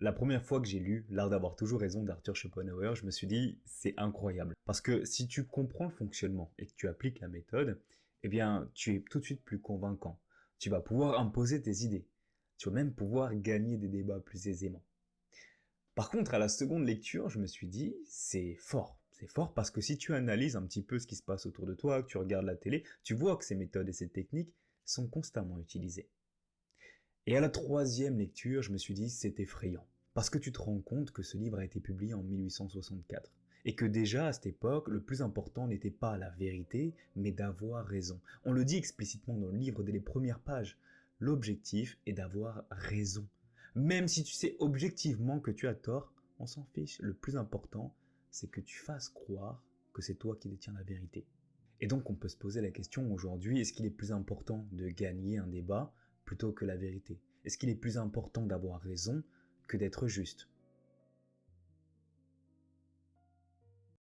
La première fois que j'ai lu L'art d'avoir toujours raison d'Arthur Schopenhauer, je me suis dit, c'est incroyable. Parce que si tu comprends le fonctionnement et que tu appliques la méthode, eh bien, tu es tout de suite plus convaincant. Tu vas pouvoir imposer tes idées. Tu vas même pouvoir gagner des débats plus aisément. Par contre, à la seconde lecture, je me suis dit, c'est fort. C'est fort parce que si tu analyses un petit peu ce qui se passe autour de toi, que tu regardes la télé, tu vois que ces méthodes et ces techniques sont constamment utilisées. Et à la troisième lecture, je me suis dit, c'est effrayant. Parce que tu te rends compte que ce livre a été publié en 1864. Et que déjà, à cette époque, le plus important n'était pas la vérité, mais d'avoir raison. On le dit explicitement dans le livre dès les premières pages. L'objectif est d'avoir raison. Même si tu sais objectivement que tu as tort, on s'en fiche. Le plus important, c'est que tu fasses croire que c'est toi qui détiens la vérité. Et donc on peut se poser la question aujourd'hui, est-ce qu'il est plus important de gagner un débat plutôt que la vérité? Est-ce qu'il est plus important d'avoir raison que d'être juste?